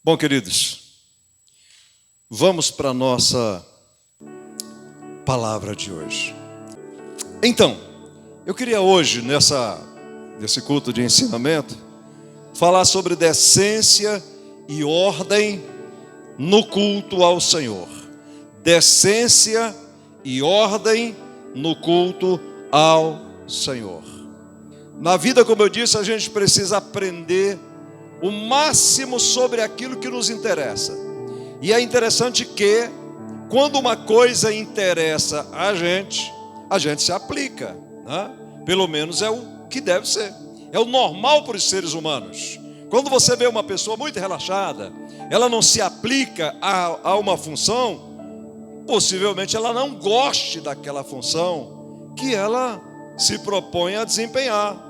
Bom, queridos, vamos para a nossa palavra de hoje. Então, eu queria hoje, nesse culto de ensinamento, falar sobre decência e ordem no culto ao Senhor. Decência e ordem no culto ao Senhor. Na vida, como eu disse, a gente precisa aprender o máximo sobre aquilo que nos interessa. E é interessante que, quando uma coisa interessa a gente se aplica, né? Pelo menos é o que deve ser. É o normal para os seres humanos. Quando você vê uma pessoa muito relaxada, ela não se aplica a uma função, possivelmente ela não goste daquela função que ela se propõe a desempenhar.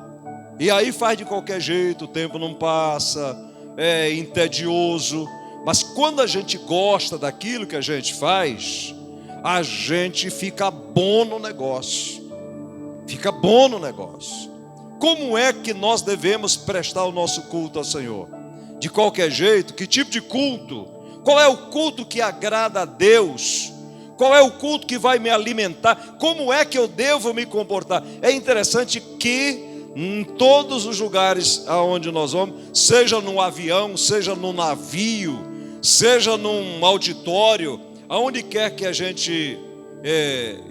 E aí faz de qualquer jeito, o tempo não passa, é entedioso. Mas quando a gente gosta daquilo que a gente faz, a gente fica bom no negócio. Fica bom no negócio. Como é que nós devemos prestar o nosso culto ao Senhor? De qualquer jeito? Que tipo de culto? Qual é o culto que agrada a Deus? Qual é o culto que vai me alimentar? Como é que eu devo me comportar? É interessante que em todos os lugares aonde nós vamos, seja no avião, seja no navio, seja num auditório, aonde quer que a gente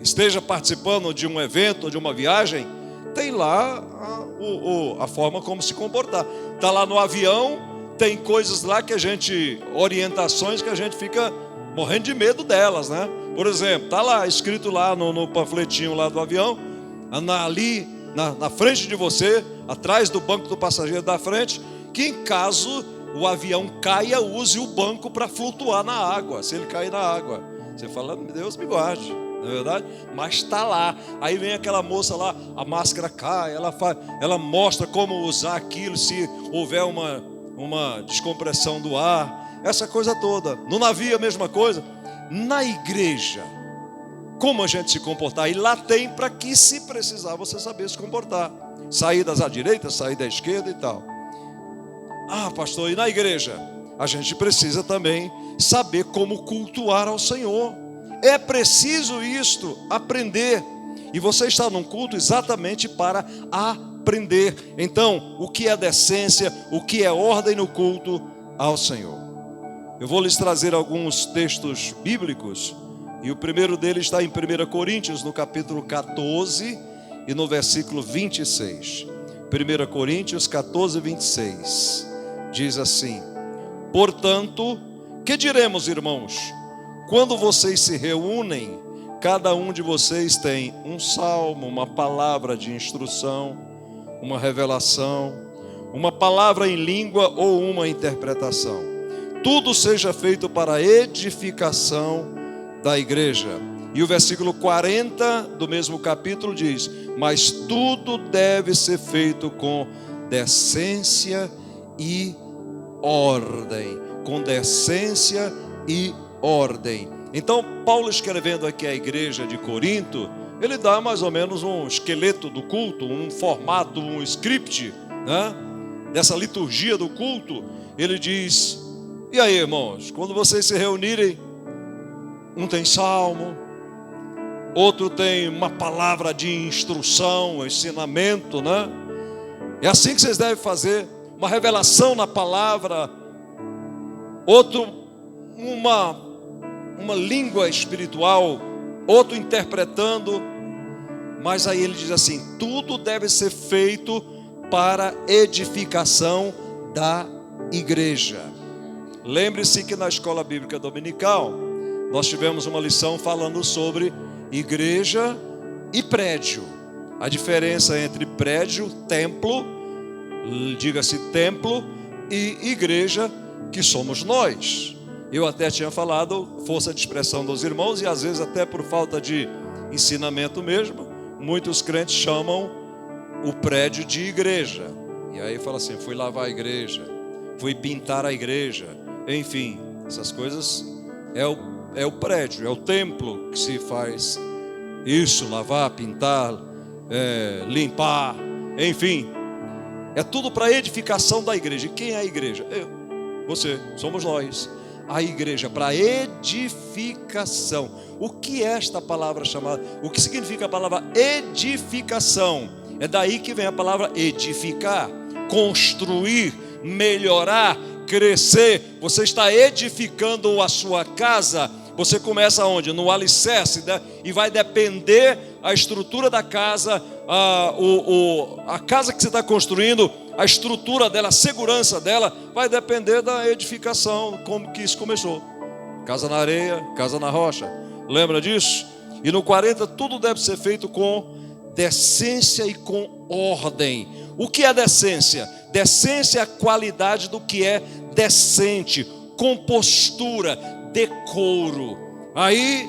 esteja participando de um evento ou de uma viagem, tem lá a forma como se comportar. Está lá no avião, tem coisas lá orientações que a gente fica morrendo de medo delas, né? Por exemplo, está lá escrito lá no panfletinho lá do avião, ali na frente de você, atrás do banco do passageiro da frente, que em caso o avião caia, use o banco para flutuar na água, se ele cair na água. Você fala, Deus me guarde, não é verdade? Mas está lá. Aí vem aquela moça lá, a máscara cai, ela mostra como usar aquilo se houver uma descompressão do ar, essa coisa toda. No navio a mesma coisa. Na igreja, como a gente se comportar? E lá tem para que, se precisar, você saber se comportar. Saídas à direita, saída à esquerda e tal. Ah, pastor, e na igreja? A gente precisa também saber como cultuar ao Senhor. É preciso isto, aprender. E você está num culto exatamente para aprender. Então, o que é decência, o que é ordem no culto ao Senhor? Eu vou lhes trazer alguns textos bíblicos. E o primeiro deles está em 1 Coríntios, no capítulo 14 e no versículo 26. 1 Coríntios 14, 26. Diz assim: portanto, que diremos, irmãos? Quando vocês se reúnem, cada um de vocês tem um salmo, uma palavra de instrução, uma revelação, uma palavra em língua ou uma interpretação. Tudo seja feito para a edificação da igreja. E o versículo 40 do mesmo capítulo diz: mas tudo deve ser feito com decência e ordem. Com decência e ordem. Então, Paulo, escrevendo aqui à igreja de Corinto, ele dá mais ou menos um esqueleto do culto, um formato, um script, né? Dessa liturgia do culto. Ele diz: e aí, irmãos, quando vocês se reunirem, um tem salmo, outro tem uma palavra de instrução, ensinamento, né? É assim que vocês devem fazer, uma revelação na palavra, outro uma língua espiritual, outro interpretando. Mas aí ele diz assim: tudo deve ser feito para edificação da igreja. Lembre-se que na escola bíblica dominical nós tivemos uma lição falando sobre igreja e prédio. A diferença entre prédio, templo, diga-se templo, e igreja, que somos nós. Eu até tinha falado, força de expressão dos irmãos, e às vezes até por falta de ensinamento mesmo, muitos crentes chamam o prédio de igreja. E aí fala assim: fui lavar a igreja, fui pintar a igreja. Enfim, essas coisas é o prédio, é o templo que se faz isso, lavar, pintar, limpar, enfim, é tudo para edificação da igreja. E quem é a igreja? Eu. você, somos nós. A igreja para edificação. O que é esta palavra chamada? O que significa a palavra edificação? É daí que vem a palavra edificar, construir, melhorar, crescer. Você está edificando a sua casa. Você começa onde? No alicerce, né? E vai depender a estrutura da casa, a casa que você está construindo, a estrutura dela, a segurança dela, vai depender da edificação, como que isso começou. Casa na areia, casa na rocha. Lembra disso? E no 40 tudo deve ser feito com decência e com ordem. O que é decência? Decência é a qualidade do que é decente, compostura, decoro. Aí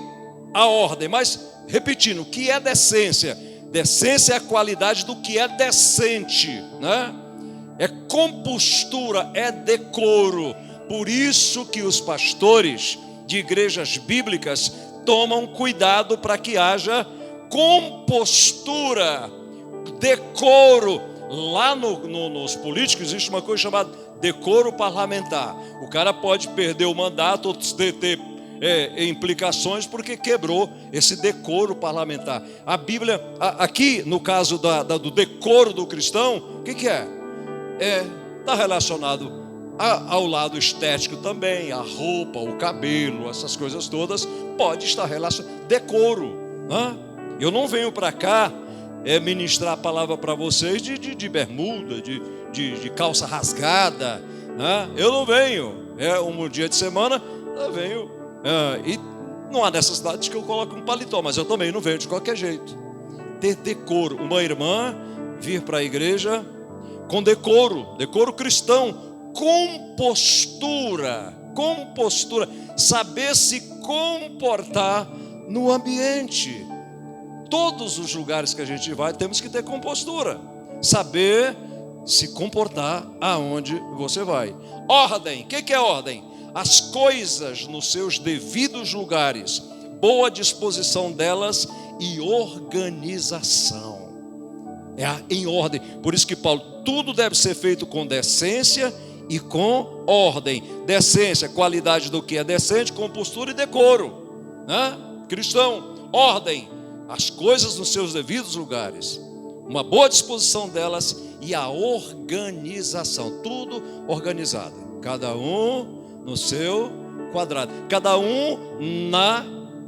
a ordem, mas repetindo, o que é decência? Decência é a qualidade do que é decente, né? É compostura, é decoro. Por isso que os pastores de igrejas bíblicas tomam cuidado para que haja compostura, decoro. Lá nos políticos existe uma coisa chamada decoro parlamentar. O cara pode perder o mandato ou ter implicações porque quebrou esse decoro parlamentar. A Bíblia, aqui no caso do decoro do cristão, o que é? Está relacionado ao lado estético também, a roupa, o cabelo, essas coisas todas, pode estar relacionado. Decoro, né? Eu não venho para cá ministrar a palavra para vocês de bermuda, de calça rasgada, né? Eu não venho, um dia de semana eu venho, e não há necessidade de que eu coloque um paletó, mas eu também não venho de qualquer jeito. Ter decoro, uma irmã vir para a igreja com decoro cristão, compostura, saber se comportar no ambiente. Todos os lugares que a gente vai, temos que ter compostura, saber se comportar aonde você vai. Ordem, o que é ordem? As coisas nos seus devidos lugares, boa disposição delas e organização. Em ordem. Por isso que Paulo, tudo deve ser feito com decência e com ordem. Decência, qualidade do que é decente, compostura e decoro, né? Cristão, ordem, as coisas nos seus devidos lugares, uma boa disposição delas e a organização, tudo organizado, cada um no seu quadrado, cada um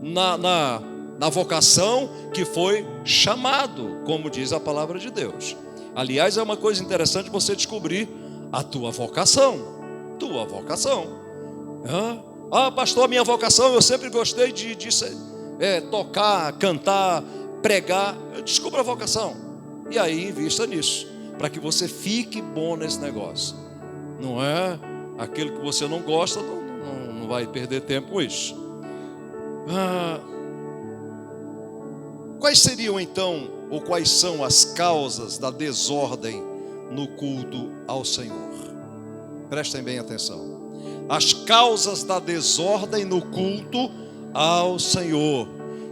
na vocação que foi chamado, como diz a palavra de Deus. Aliás, é uma coisa interessante você descobrir a tua vocação. Pastor, a minha vocação, eu sempre gostei de tocar, cantar, pregar. Descubra a vocação e aí invista nisso, para que você fique bom nesse negócio. Não é aquilo que você não gosta, não vai perder tempo com isso. Quais seriam então, ou quais são as causas da desordem no culto ao Senhor? Prestem bem atenção. As causas da desordem no culto ao Senhor,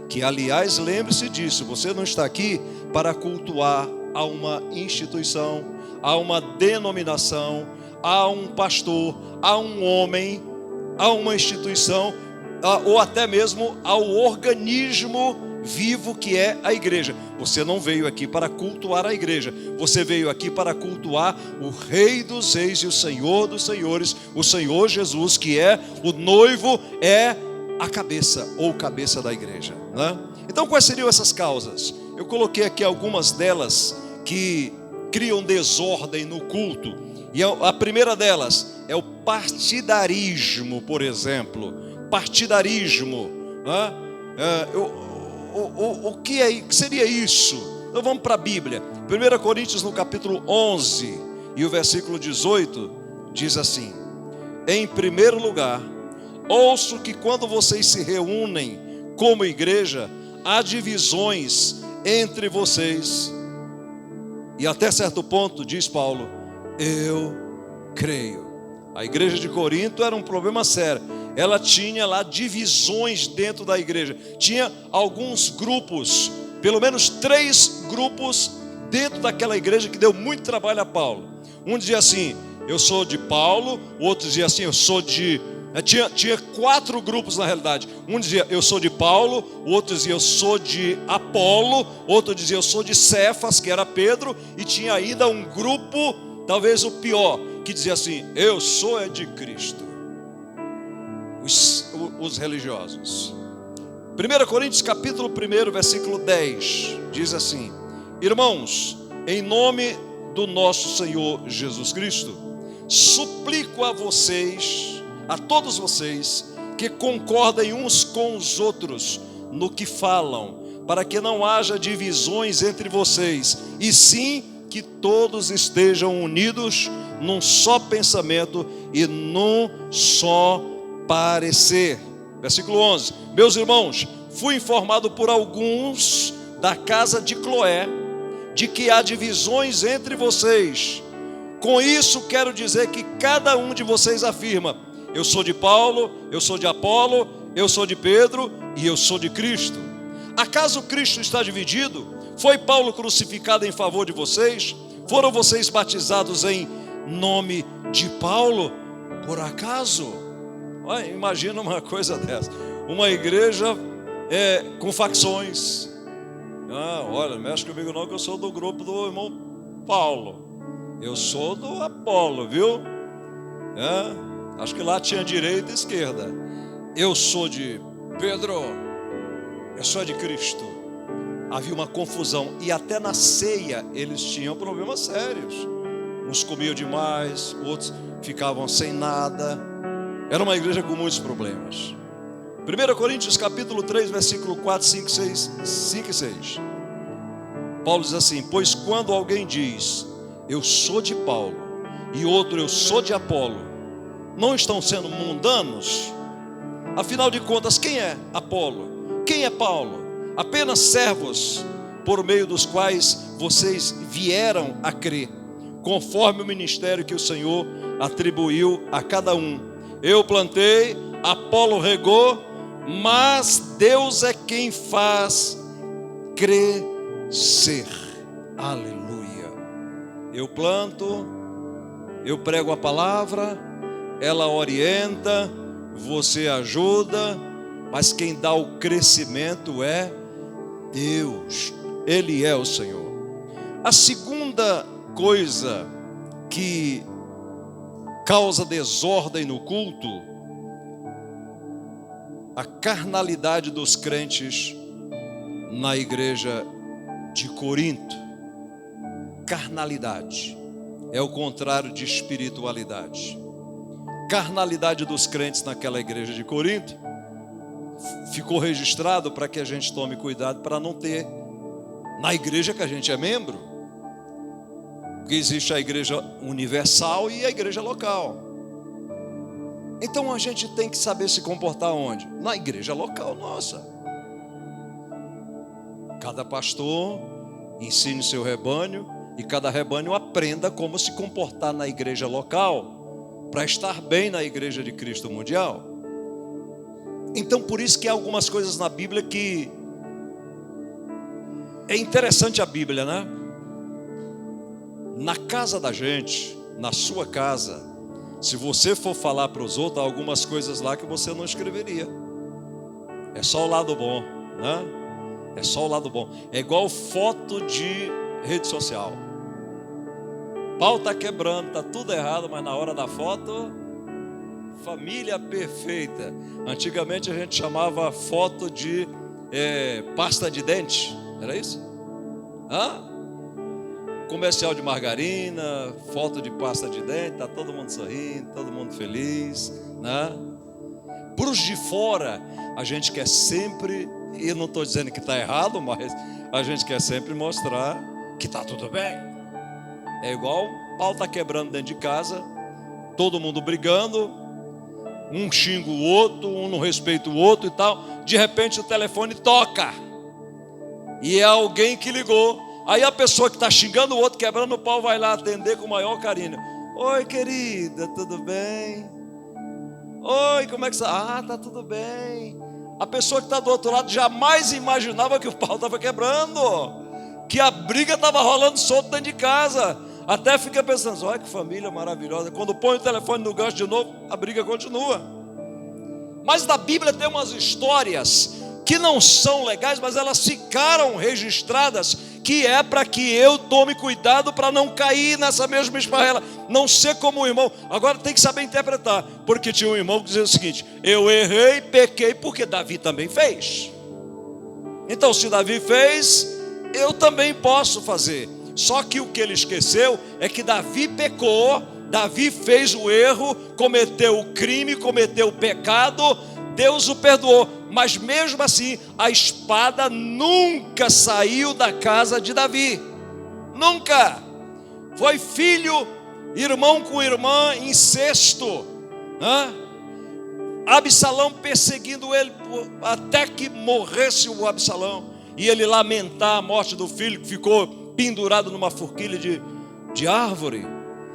que aliás, lembre-se disso, você não está aqui para cultuar a uma instituição, a uma denominação, a um pastor, a um homem, a uma instituição, ou até mesmo ao organismo vivo que é a igreja. Você não veio aqui para cultuar a igreja, você veio aqui para cultuar o Rei dos Reis e o Senhor dos Senhores, o Senhor Jesus, que é o noivo, é a cabeça ou cabeça da igreja, né? Então quais seriam essas causas? Eu coloquei aqui algumas delas que criam desordem no culto, e a primeira delas é o partidarismo, por exemplo. Partidarismo, né? O que seria isso? Então vamos para a Bíblia. 1 Coríntios no capítulo 11 e o versículo 18 diz assim: em primeiro lugar, ouço que quando vocês se reúnem como igreja, há divisões entre vocês. E até certo ponto, diz Paulo, eu creio. A igreja de Corinto era um problema sério. Ela tinha lá divisões dentro da igreja. Tinha alguns grupos, pelo menos 3 grupos dentro daquela igreja que deu muito trabalho a Paulo. Um dizia assim: eu sou de Paulo. O outro dizia assim, eu sou de... Tinha 4 grupos na realidade. Um dizia, eu sou de Paulo. O outro dizia, eu sou de Apolo. Outro dizia, eu sou de Cefas, que era Pedro. E tinha ainda um grupo, talvez o pior, que dizia assim, eu sou de Cristo. Os religiosos. 1 Coríntios capítulo 1, versículo 10, diz assim: irmãos, em nome do nosso Senhor Jesus Cristo, suplico a vocês, a todos vocês, que concordem uns com os outros no que falam, para que não haja divisões entre vocês, e sim que todos estejam unidos num só pensamento e num só parecer. Versículo 11: meus irmãos, fui informado por alguns da casa de Cloé de que há divisões entre vocês. Com isso quero dizer que cada um de vocês afirma, eu sou de Paulo, eu sou de Apolo, eu sou de Pedro e eu sou de Cristo. Acaso Cristo está dividido? Foi Paulo crucificado em favor de vocês? Foram vocês batizados em nome de Paulo? Por acaso? Olha, imagina uma coisa dessa, uma igreja com facções. Olha, não mexe comigo não, que eu sou do grupo do irmão Paulo, eu sou do Apolo, viu? Acho que lá tinha direita e esquerda. Eu sou de Pedro, eu sou de Cristo. Havia uma confusão, e até na ceia eles tinham problemas sérios. Uns comiam demais, outros ficavam sem nada. Era uma igreja com muitos problemas. 1 Coríntios capítulo 3, versículo 4, 5 e 6. Paulo diz assim: pois quando alguém diz, eu sou de Paulo, e outro, eu sou de Apolo, não estão sendo mundanos? Afinal de contas, quem é Apolo? Quem é Paulo? Apenas servos, por meio dos quais vocês vieram a crer, conforme o ministério que o Senhor atribuiu a cada um. Eu plantei, Apolo regou, mas Deus é quem faz crescer. Aleluia. Eu planto, eu prego a palavra, ela orienta, você ajuda, mas quem dá o crescimento é Deus. Ele é o Senhor. A segunda coisa que causa desordem no culto, a carnalidade dos crentes na igreja de Corinto. Carnalidade é o contrário de espiritualidade. Carnalidade dos crentes naquela igreja de Corinto ficou registrado para que a gente tome cuidado para não ter na igreja que a gente é membro, porque existe a igreja universal e a igreja local. Então a gente tem que saber se comportar onde? Na igreja local nossa. Cada pastor ensine o seu rebanho e cada rebanho aprenda como se comportar na igreja local para estar bem na igreja de Cristo mundial. Então por isso que há algumas coisas na Bíblia que é interessante a Bíblia, né? Na casa da gente, na sua casa, se você for falar para os outros, há algumas coisas lá que você não escreveria. É só o lado bom, né? É só o lado bom. É igual foto de rede social. Pau está quebrando, está tudo errado, mas na hora da foto, família perfeita. Antigamente a gente chamava foto de pasta de dente, era isso? Comercial de margarina, foto de pasta de dente, está todo mundo sorrindo, todo mundo feliz, né? Para os de fora, a gente quer sempre, e eu não estou dizendo que está errado, mas a gente quer sempre mostrar que está tudo bem. É igual o pau está quebrando dentro de casa, todo mundo brigando, um xinga o outro, um não respeita o outro e tal. De repente o telefone toca e é alguém que ligou. Aí a pessoa que está xingando o outro, quebrando o pau, vai lá atender com o maior carinho. Oi, querida, tudo bem? Oi, como é que está? Tá tudo bem. A pessoa que está do outro lado jamais imaginava que o pau estava quebrando, que a briga estava rolando solto dentro de casa. Até fica pensando, olha que família maravilhosa. Quando põe o telefone no gancho de novo, a briga continua. Mas na Bíblia tem umas histórias que não são legais, mas elas ficaram registradas, que é para que eu tome cuidado para não cair nessa mesma esparrela, não ser como o irmão. Agora tem que saber interpretar, porque tinha um irmão que dizia o seguinte: eu errei, pequei, porque Davi também fez. Então se Davi fez, eu também posso fazer. Só que o que ele esqueceu é que Davi pecou, Davi fez o erro, cometeu o crime, cometeu o pecado, Deus o perdoou, mas mesmo assim a espada nunca saiu da casa de Davi, nunca. Foi filho, irmão com irmã, incesto, Absalão perseguindo ele até que morresse o Absalão, e ele lamentar a morte do filho que ficou pendurado numa forquilha de árvore,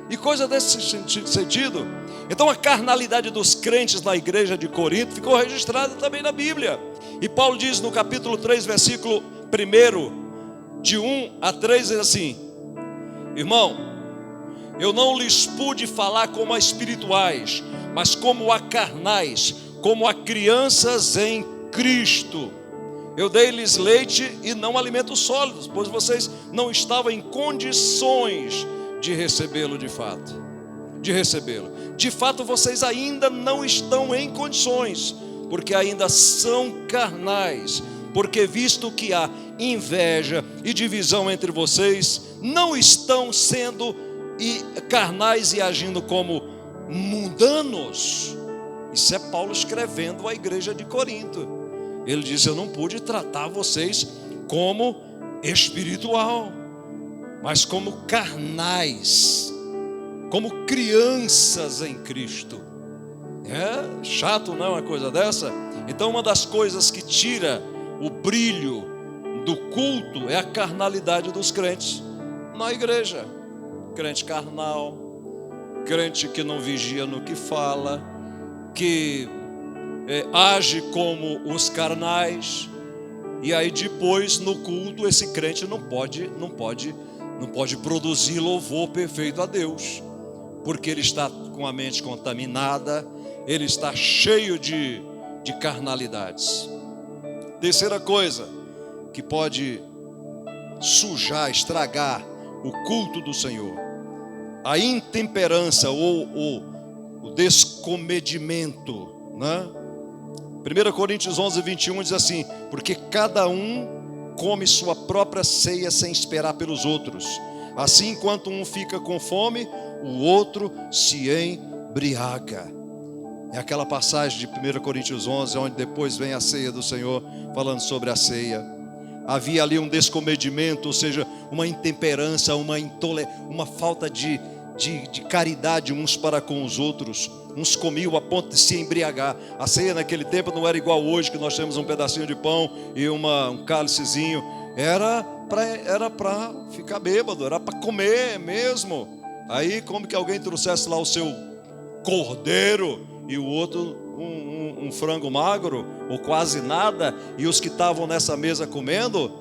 e coisa desse sentido. Então a carnalidade dos crentes na igreja de Corinto ficou registrada também na Bíblia. E Paulo diz no capítulo 3, versículo 1, de 1 a 3, diz assim: irmão, eu não lhes pude falar como a espirituais, mas como a carnais, como a crianças em Cristo. Eu dei-lhes leite e não alimentos sólidos, pois vocês não estavam em condições de recebê-lo de fato. De fato, vocês ainda não estão em condições, porque ainda são carnais. Porque visto que há inveja e divisão entre vocês, não estão sendo carnais e agindo como mundanos. Isso é Paulo escrevendo à igreja de Corinto. Ele diz: eu não pude tratar vocês como espiritual, mas como carnais, como crianças em Cristo. É chato, não, uma coisa dessa? Então uma das coisas que tira o brilho do culto é a carnalidade dos crentes na igreja. Crente carnal, crente que não vigia no que fala, que age como os carnais. E aí depois no culto esse crente não pode produzir louvor perfeito a Deus, porque ele está com a mente contaminada, ele está cheio de carnalidades. Terceira coisa que pode sujar, estragar o culto do Senhor: a intemperança ou o descomedimento, né? 1 Coríntios 11, 21 diz assim: porque cada um come sua própria ceia sem esperar pelos outros. Assim, enquanto um fica com fome, o outro se embriaga. É aquela passagem de 1 Coríntios 11, onde depois vem a ceia do Senhor, falando sobre a ceia. Havia ali um descomedimento, ou seja, uma intemperança, uma falta de caridade uns para com os outros. Uns comiam a ponto de se embriagar. A ceia naquele tempo não era igual hoje, que nós temos um pedacinho de pão e um cálicezinho. Era para ficar bêbado, era para comer mesmo. Aí como que alguém trouxesse lá o seu cordeiro e o outro um frango magro, ou quase nada, e os que estavam nessa mesa comendo,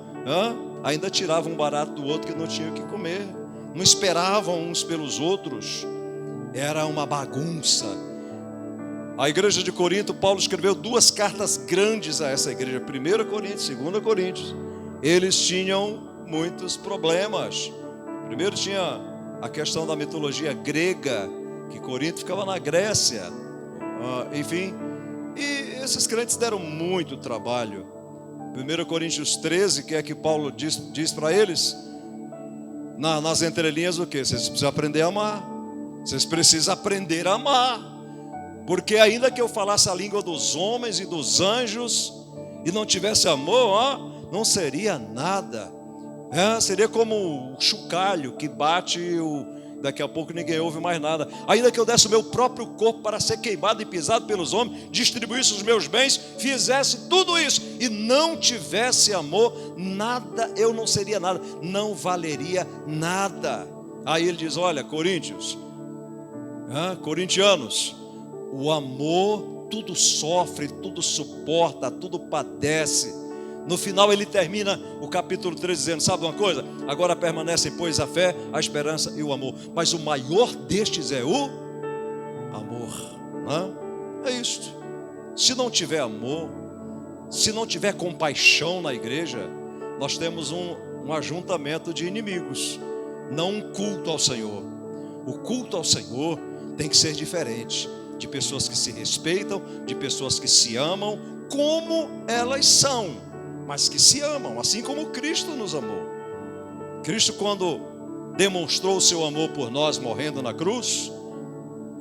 ainda tiravam um barato do outro que não tinha o que comer. Não esperavam uns pelos outros. Era uma bagunça. A igreja de Corinto, Paulo escreveu 2 cartas grandes a essa igreja: 1 Coríntios, 2 Coríntios. Eles tinham muitos problemas. Primeiro tinha a questão da mitologia grega, que Corinto ficava na Grécia, enfim. E esses crentes deram muito trabalho. 1 Coríntios 13, que é que Paulo diz para eles, nas entrelinhas, o que? Vocês precisam aprender a amar. Vocês precisam aprender a amar. Porque ainda que eu falasse a língua dos homens e dos anjos e não tivesse amor, não seria nada. Seria como o chocalho que bate daqui a pouco ninguém ouve mais nada. Ainda que eu desse o meu próprio corpo para ser queimado e pisado pelos homens, distribuísse os meus bens, fizesse tudo isso e não tivesse amor, nada, eu não seria nada, não valeria nada. Aí ele diz: olha, corintianos, o amor tudo sofre, tudo suporta, tudo padece. No final ele termina o capítulo 3 dizendo, sabe uma coisa? Agora permanecem, pois, a fé, a esperança e o amor. Mas o maior destes é o amor. É isto. Se não tiver amor, se não tiver compaixão na igreja, nós temos um ajuntamento de inimigos, não um culto ao Senhor. O culto ao Senhor tem que ser diferente, de pessoas que se respeitam, de pessoas que se amam como elas são, mas que se amam, assim como Cristo nos amou. Cristo, quando demonstrou o seu amor por nós morrendo na cruz,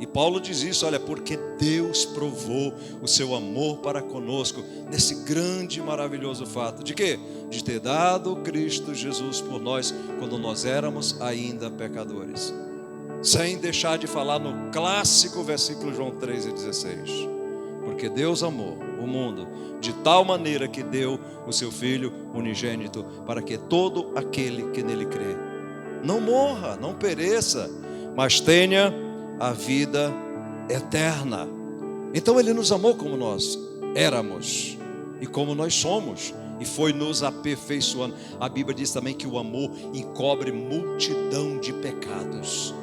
e Paulo diz isso, olha, porque Deus provou o seu amor para conosco, nesse grande e maravilhoso fato, de quê? De ter dado Cristo Jesus por nós, quando nós éramos ainda pecadores. Sem deixar de falar no clássico versículo João 3,16. Porque Deus amou o mundo de tal maneira que deu o seu Filho unigênito, para que todo aquele que nele crê não morra, não pereça, mas tenha a vida eterna. Então ele nos amou como nós éramos e como nós somos, e foi nos aperfeiçoando. A Bíblia diz também que o amor encobre multidão de pecados.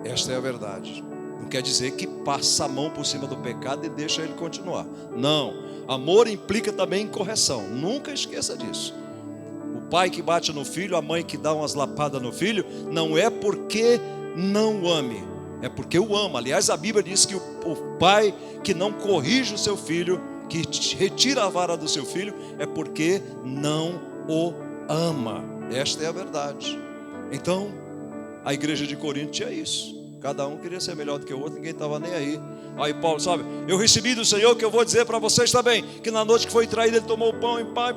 Esta é a verdade. Não quer dizer que passa a mão por cima do pecado e deixa ele continuar. Não, amor implica também em correção. Nunca esqueça disso. O pai que bate no filho, a mãe que dá umas lapadas no filho, não é porque não ame, é porque o ama. Aliás, a Bíblia diz que o pai que não corrige o seu filho, que retira a vara do seu filho, é porque não o ama. Esta é a verdade. Então, a igreja de Corinto tinha isso. Cada um queria ser melhor do que o outro, ninguém estava nem aí. Aí Paulo, sabe, eu recebi do Senhor, que eu vou dizer para vocês também, que na noite que foi traído, ele tomou o pão e pá.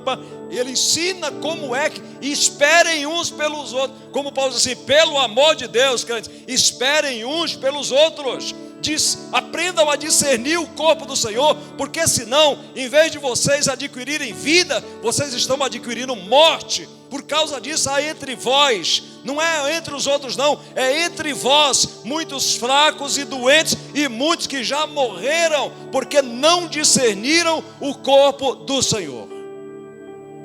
Ele ensina como é que esperem uns pelos outros. Como Paulo diz assim, pelo amor de Deus, crentes, esperem uns pelos outros. Aprendam a discernir o corpo do Senhor, porque senão, em vez de vocês adquirirem vida, vocês estão adquirindo morte. Por causa disso há entre vós, não é entre os outros não, é entre vós, muitos fracos e doentes, e muitos que já morreram, porque não discerniram o corpo do Senhor.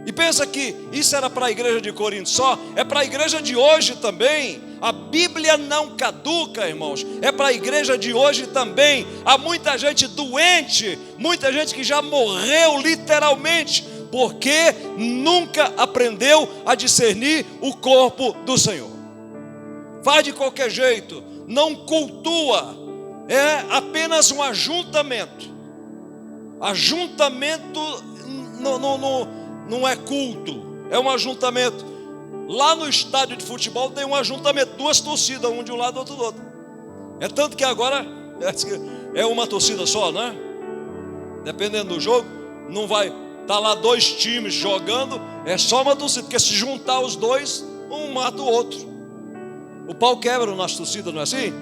E pensa que isso era para a igreja de Corinto só, é para a igreja de hoje também. A Bíblia não caduca, irmãos, é para a igreja de hoje também. Há muita gente doente, muita gente que já morreu literalmente, porque nunca aprendeu a discernir o corpo do Senhor. Vai de qualquer jeito, não cultua, é apenas um ajuntamento. Ajuntamento não é culto, é um ajuntamento. Lá no estádio de futebol tem um ajuntamento, duas torcidas, um de um lado, outro do outro. É tanto que agora é uma torcida só, né? Dependendo do jogo, não vai estar lá dois times jogando, é só uma torcida, porque se juntar os dois, um mata o outro. O pau quebra nas torcidas, não é assim?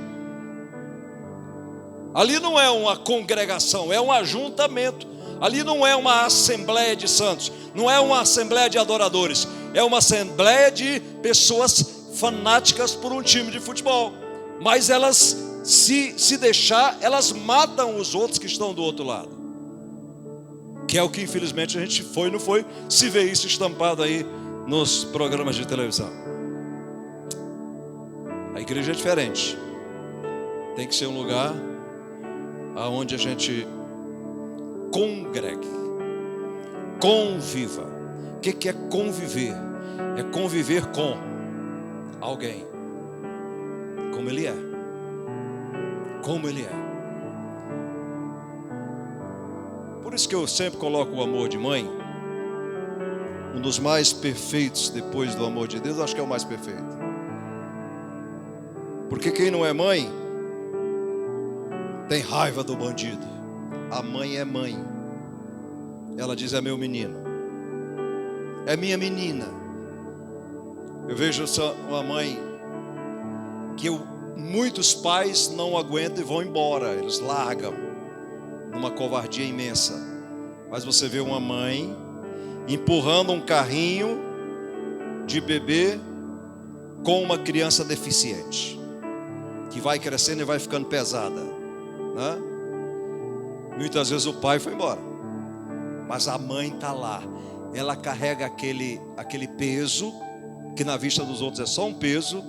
Ali não é uma congregação, é um ajuntamento. Ali não é uma assembleia de santos, não é uma assembleia de adoradores, é uma assembleia de pessoas fanáticas por um time de futebol. Mas elas, se deixar, elas matam os outros que estão do outro lado. Que é o que infelizmente a gente foi, não foi, se vê isso estampado aí nos programas de televisão. A igreja é diferente. Tem que ser um lugar onde a gente congregue, conviva. O que é conviver? É conviver com alguém, como ele é, como ele é. Por isso que eu sempre coloco o amor de mãe, um dos mais perfeitos depois do amor de Deus, acho que é o mais perfeito. Porque quem não é mãe tem raiva do bandido. A mãe é mãe. Ela diz, é meu menino, é minha menina. Eu vejo uma mãe que muitos pais não aguentam e vão embora, eles largam numa covardia imensa. Mas você vê uma mãe empurrando um carrinho de bebê com uma criança deficiente, que vai crescendo e vai ficando pesada, né? Muitas vezes o pai foi embora, mas a mãe está lá. ela carrega aquele peso, que na vista dos outros é só um peso,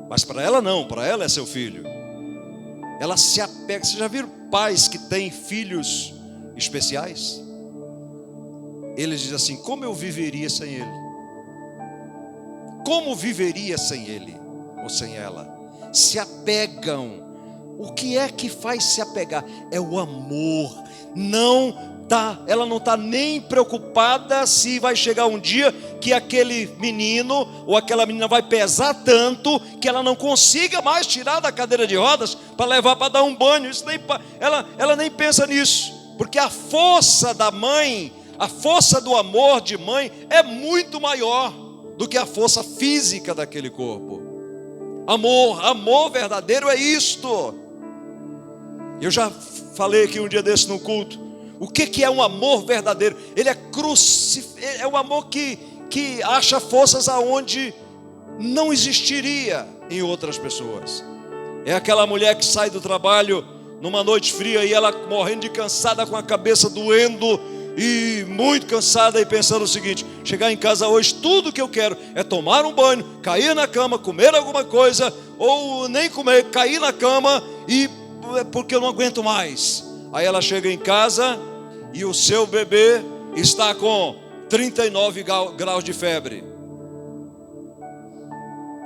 mas para ela não, para ela é seu filho. Ela se apega. Vocês já viram pais que têm filhos especiais? Eles dizem assim: como eu viveria sem ele? Como viveria sem ele ou sem ela? Se apegam. O que é que faz se apegar? É o amor. Ela não está nem preocupada se vai chegar um dia que aquele menino ou aquela menina vai pesar tanto que ela não consiga mais tirar da cadeira de rodas para levar para dar um banho. Ela nem pensa nisso, porque a força da mãe, a força do amor de mãe é muito maior do que a força física daquele corpo. Amor verdadeiro é isto. Eu já falei aqui um dia desse no culto. O que é um amor verdadeiro? Ele é um amor que acha forças aonde não existiria em outras pessoas. É aquela mulher que sai do trabalho numa noite fria e ela morrendo de cansada, com a cabeça doendo e muito cansada, e pensando o seguinte: chegar em casa hoje, tudo que eu quero é tomar um banho, cair na cama, comer alguma coisa, ou nem comer, cair na cama, e porque eu não aguento mais. Aí ela chega em casa e o seu bebê está com 39 graus de febre.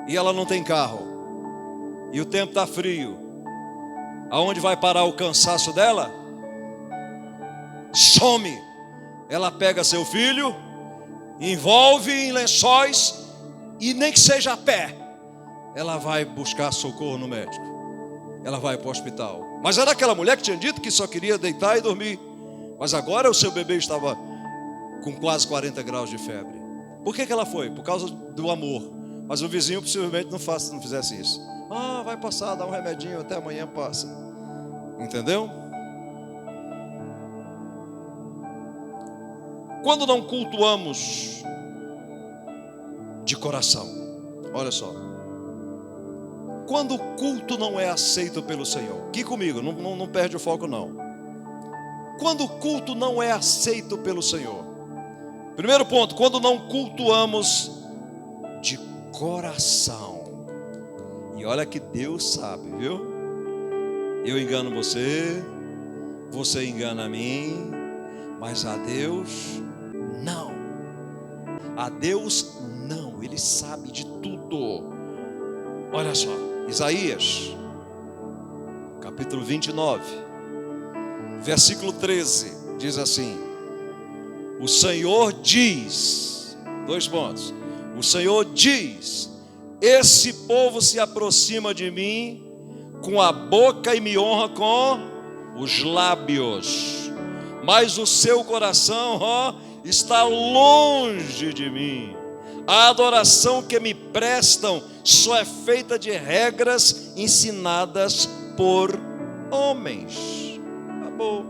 E ela não tem carro. E o tempo está frio. Aonde vai parar o cansaço dela? Some. Ela pega seu filho, envolve em lençóis, e nem que seja a pé, ela vai buscar socorro no médico. Ela vai para o hospital. Mas era aquela mulher que tinha dito que só queria deitar e dormir. Mas agora o seu bebê estava com quase 40 graus de febre. Por que ela foi? Por causa do amor. Mas o vizinho possivelmente não fizesse isso. Vai passar, dá um remedinho, até amanhã passa. Entendeu? Quando não cultuamos de coração, olha só. Quando o culto não é aceito pelo Senhor, aqui comigo, não perde o foco não. Quando o culto não é aceito pelo Senhor, primeiro ponto, quando não cultuamos de coração. E olha que Deus sabe, viu? Eu engano você, você engana a mim, mas a Deus não. A Deus não, Ele sabe de tudo. Olha só, Isaías, capítulo 29, versículo 13, diz assim: o Senhor diz, 2 pontos, o Senhor diz: esse povo se aproxima de mim com a boca e me honra com os lábios, mas o seu coração, está longe de mim. A adoração que me prestam só é feita de regras ensinadas por homens. Acabou.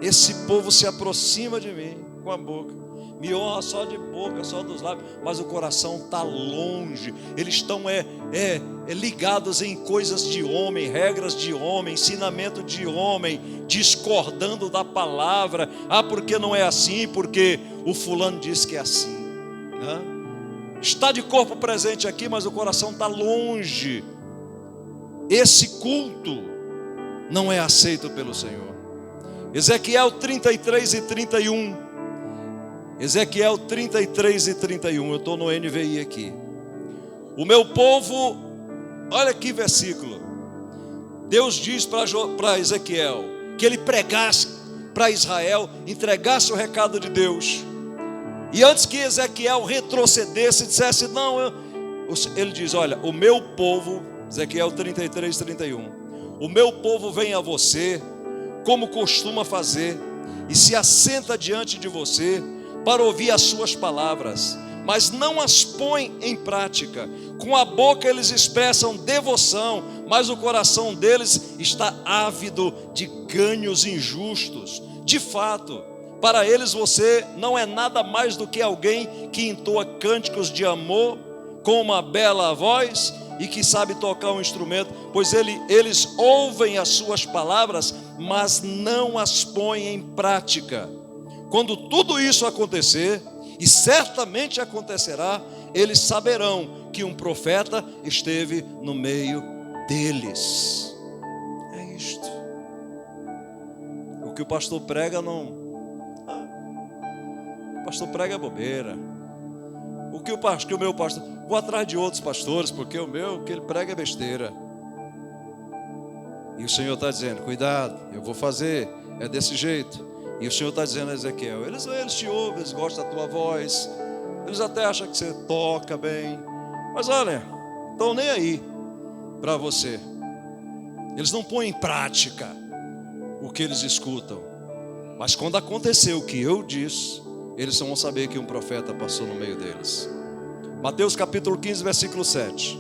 Esse povo se aproxima de mim com a boca, me honra só de boca, só dos lábios, mas o coração está longe. Eles estão ligados em coisas de homem, regras de homem, ensinamento de homem, discordando da palavra. Porque não é assim, porque o fulano disse que é assim. Está de corpo presente aqui, mas o coração está longe. Esse culto não é aceito pelo Senhor. Ezequiel 33 e 31. Ezequiel 33 e 31. Eu estou no NVI aqui. O meu povo, olha que versículo. Deus diz para Ezequiel que ele pregasse para Israel, entregasse o recado de Deus. E antes que Ezequiel retrocedesse e dissesse não, ele diz: olha, o meu povo, Ezequiel 33, 31, o meu povo vem a você como costuma fazer, e se assenta diante de você para ouvir as suas palavras, mas não as põe em prática. Com a boca eles expressam devoção, mas o coração deles está ávido de ganhos injustos. De fato, para eles você não é nada mais do que alguém que entoa cânticos de amor com uma bela voz e que sabe tocar um instrumento, pois eles ouvem as suas palavras, mas não as põem em prática. Quando tudo isso acontecer, e certamente acontecerá, eles saberão que um profeta esteve no meio deles. É isto. O que o pastor prega não... O pastor prega é bobeira. O que o meu pastor... Vou atrás de outros pastores, porque o que ele prega é besteira. E o Senhor está dizendo, cuidado, eu vou fazer, é desse jeito. E o Senhor está dizendo a Ezequiel, eles te ouvem, eles gostam da tua voz, eles até acham que você toca bem, mas olha, estão nem aí para você. Eles não põem em prática o que eles escutam. Mas quando acontecer o que eu disse, eles vão saber que um profeta passou no meio deles. Mateus capítulo 15, versículo 7.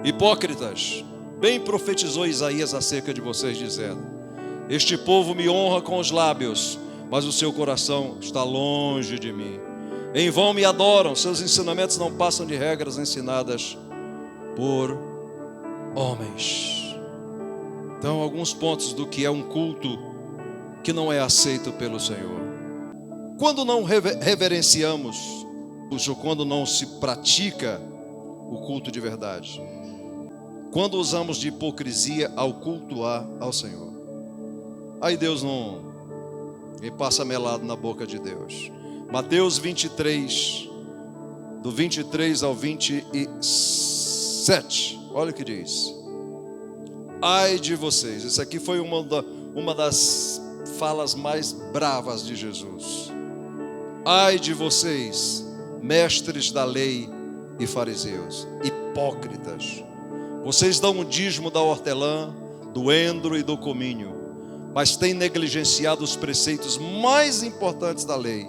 Hipócritas, bem profetizou Isaías acerca de vocês, dizendo: este povo me honra com os lábios, mas o seu coração está longe de mim. Em vão me adoram, seus ensinamentos não passam de regras ensinadas por homens. Então, alguns pontos do que é um culto que não é aceito pelo Senhor. Quando não reverenciamos, ou quando não se pratica o culto de verdade. Quando usamos de hipocrisia ao cultuar ao Senhor. Aí Deus não passa melado na boca de Deus. Mateus 23, do 23 ao 27. Olha o que diz. Ai de vocês. Isso aqui foi uma das falas mais bravas de Jesus. Ai de vocês, mestres da lei e fariseus, hipócritas. Vocês dão o dízimo da hortelã, do endro e do cominho, mas têm negligenciado os preceitos mais importantes da lei,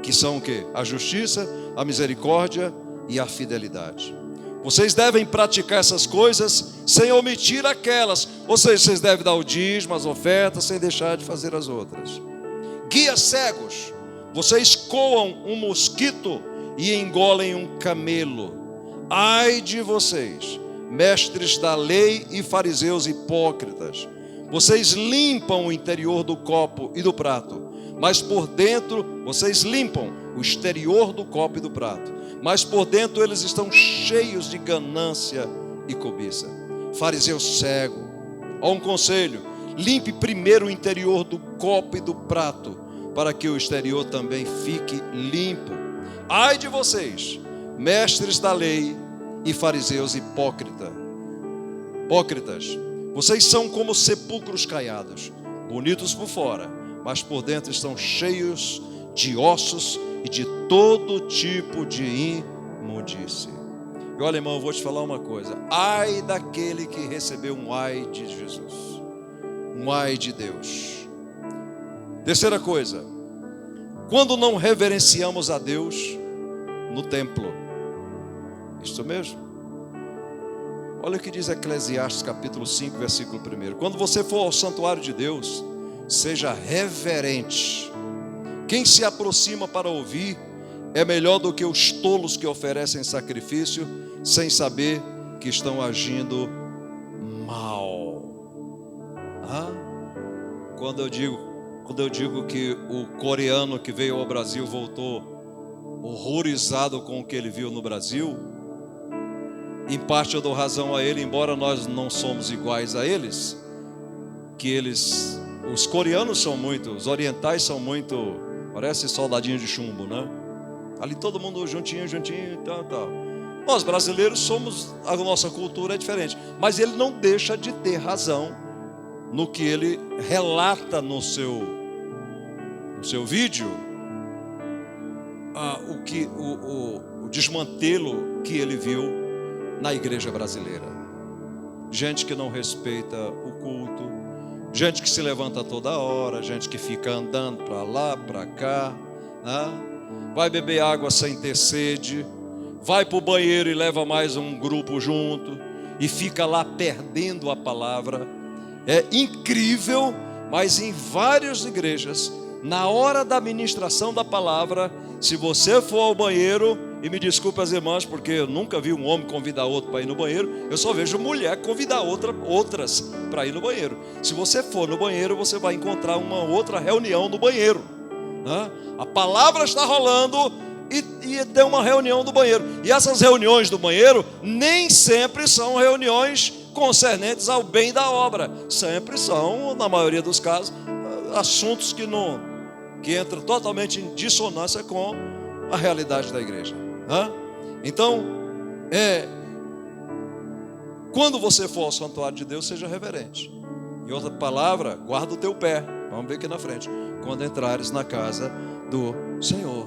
que são o quê? A justiça, a misericórdia e a fidelidade. Vocês devem praticar essas coisas sem omitir aquelas, ou seja, vocês devem dar o dízimo, as ofertas, sem deixar de fazer as outras. Guias cegos, vocês coam um mosquito e engolem um camelo. Ai de vocês, mestres da lei e fariseus hipócritas, vocês limpam o interior do copo e do prato, mas por dentro, vocês limpam o exterior do copo e do prato, mas por dentro eles estão cheios de ganância e cobiça. Fariseu cego, há um conselho: limpe primeiro o interior do copo e do prato, para que o exterior também fique limpo. Ai de vocês, mestres da lei e fariseus hipócritas, vocês são como sepulcros caiados, bonitos por fora, mas por dentro estão cheios de ossos e de todo tipo de imundície. E olha, irmão, eu vou te falar uma coisa: ai daquele que recebeu um ai de Jesus, um ai de Deus. Terceira coisa, quando não reverenciamos a Deus no templo. Isso mesmo. Olha o que diz Eclesiastes capítulo 5, versículo 1. Quando você for ao santuário de Deus, seja reverente. Quem se aproxima para ouvir é melhor do que os tolos que oferecem sacrifício sem saber que estão agindo mal. Quando eu digo que o coreano que veio ao Brasil voltou horrorizado com o que ele viu no Brasil, em parte eu dou razão a ele, embora nós não somos iguais a eles, os coreanos são muito, os orientais são muito, parece soldadinho de chumbo, né? Ali todo mundo juntinho e tal. Nós brasileiros a nossa cultura é diferente, mas ele não deixa de ter razão no que ele relata no seu vídeo, o desmantelo que ele viu na igreja brasileira. Gente que não respeita o culto, gente que se levanta toda hora, gente que fica andando para lá, para cá, vai beber água sem ter sede, vai para o banheiro e leva mais um grupo junto e fica lá perdendo a palavra. É incrível, mas em várias igrejas, na hora da ministração da palavra, se você for ao banheiro, E me desculpe as irmãs, porque eu nunca vi um homem convidar outro para ir no banheiro. Eu só vejo mulher convidar outras para ir no banheiro. Se você for no banheiro, você vai encontrar uma outra reunião no banheiro, né? A palavra está rolando e tem uma reunião do banheiro. E essas reuniões do banheiro nem sempre são reuniões concernentes ao bem da obra. Sempre são, na maioria dos casos, assuntos que entram totalmente em dissonância com a realidade da igreja. Então, quando você for ao santuário de Deus, seja reverente. Em outra palavra, guarda o teu pé. Vamos ver aqui na frente. Quando entrares na casa do Senhor.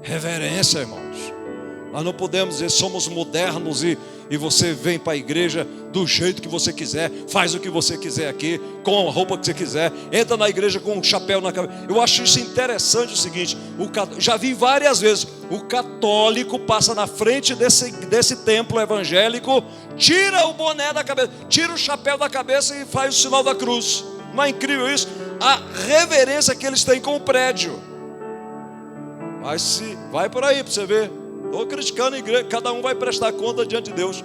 Reverência, irmãos. Nós não podemos dizer somos modernos e você vem para a igreja do jeito que você quiser, faz o que você quiser aqui, com a roupa que você quiser, entra na igreja com um chapéu na cabeça. Eu acho isso interessante o seguinte, já vi várias vezes, o católico passa na frente desse templo evangélico, tira o boné da cabeça, tira o chapéu da cabeça e faz o sinal da cruz. Não é incrível isso? A reverência que eles têm com o prédio. Mas vai por aí para você ver. Estou criticando a igreja, cada um vai prestar conta diante de Deus.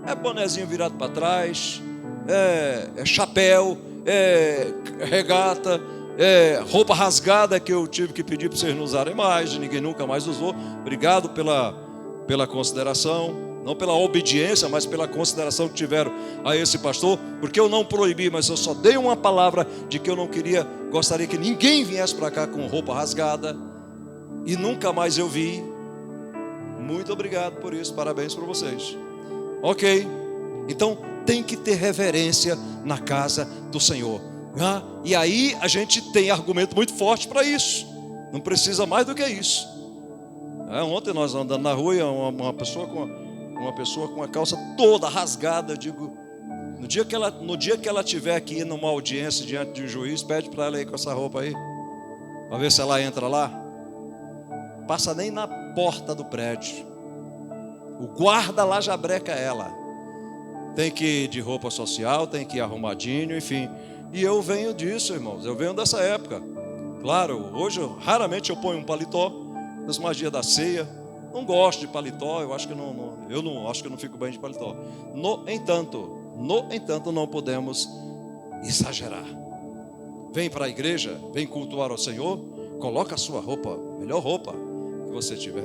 É bonezinho virado para trás, é chapéu, é regata, é roupa rasgada que eu tive que pedir para vocês não usarem mais, ninguém nunca mais usou. Obrigado pela consideração, não pela obediência, mas pela consideração que tiveram a esse pastor, porque eu não proibi, mas eu só dei uma palavra de que eu não gostaria que ninguém viesse para cá com roupa rasgada, e nunca mais eu vi. Muito obrigado por isso, parabéns para vocês. Ok, então tem que ter reverência na casa do Senhor. E aí a gente tem argumento muito forte para isso. Não precisa mais do que isso. Ontem nós andando na rua, uma pessoa com a calça toda rasgada. Eu digo, no dia que ela estiver aqui numa audiência diante de um juiz, pede para ela ir com essa roupa aí, para ver se ela entra lá. Passa nem na porta do prédio. O guarda lá já breca ela. Tem que ir de roupa social, tem que ir arrumadinho, enfim. E eu venho disso, irmãos. Eu venho dessa época. Claro, hoje raramente eu ponho um paletó. Nas magias da ceia. Não gosto de paletó. Eu acho que acho que não fico bem de paletó. No entanto, não podemos exagerar. Vem para a igreja, vem cultuar ao Senhor. Coloca a sua roupa, melhor roupa que você tiver,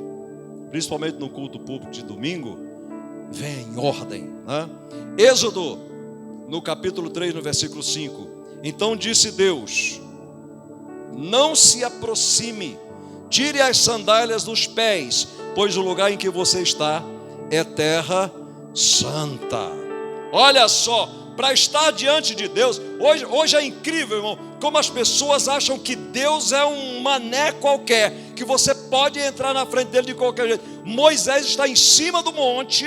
principalmente no culto público de domingo, vem em ordem, né? Êxodo, no capítulo 3, no versículo 5. Então disse Deus: não se aproxime, tire as sandálias dos pés, pois o lugar em que você está é terra santa. Olha só, para estar diante de Deus, hoje é incrível, irmão, como as pessoas acham que Deus é um mané qualquer, que você pode entrar na frente dele de qualquer jeito. Moisés está em cima do monte,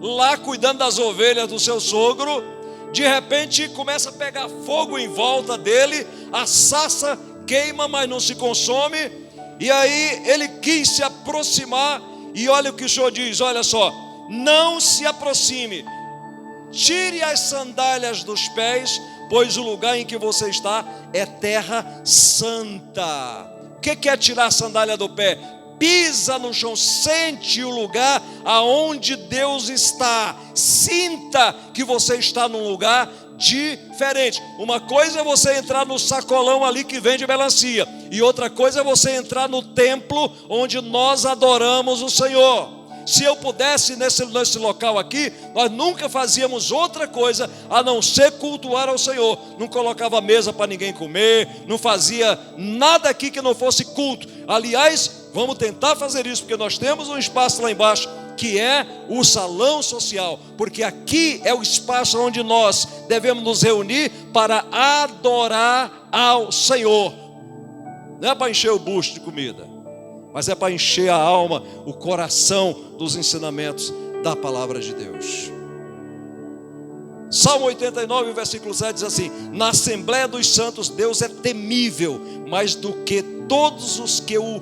lá cuidando das ovelhas do seu sogro, de repente começa a pegar fogo em volta dele, a sarça queima, mas não se consome, e aí ele quis se aproximar, e olha o que o Senhor diz, olha só, não se aproxime, tire as sandálias dos pés, pois o lugar em que você está é terra santa. O que é tirar a sandália do pé? Pisa no chão, sente o lugar aonde Deus está, sinta que você está num lugar diferente. Uma coisa é você entrar no sacolão ali que vende melancia, e outra coisa é você entrar no templo onde nós adoramos o Senhor. Se eu pudesse nesse local aqui, nós nunca fazíamos outra coisa a não ser cultuar ao Senhor. Não colocava mesa para ninguém comer, não fazia nada aqui que não fosse culto. Aliás, vamos tentar fazer isso, porque nós temos um espaço lá embaixo, que é o salão social, porque aqui é o espaço onde nós devemos nos reunir para adorar ao Senhor. Não é para encher o bucho de comida, mas é para encher a alma, o coração dos ensinamentos da palavra de Deus. Salmo 89, versículo 7 diz assim: na Assembleia dos Santos Deus é temível mais do que todos os que o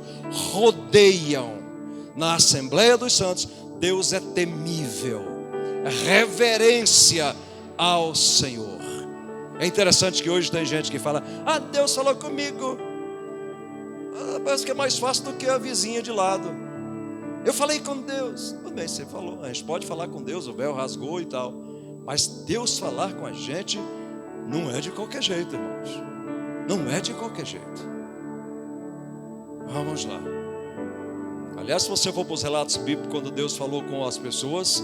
rodeiam. Na Assembleia dos Santos Deus é temível, reverência ao Senhor. É interessante que hoje tem gente que fala: Deus falou comigo. Parece que é mais fácil do que a vizinha de lado. Eu falei com Deus. Tudo bem, você falou. A gente pode falar com Deus, o véu rasgou e tal. Mas Deus falar com a gente não é de qualquer jeito, irmãos. Não é de qualquer jeito. Vamos lá. Aliás, se você for para os relatos bíblicos, quando Deus falou com as pessoas,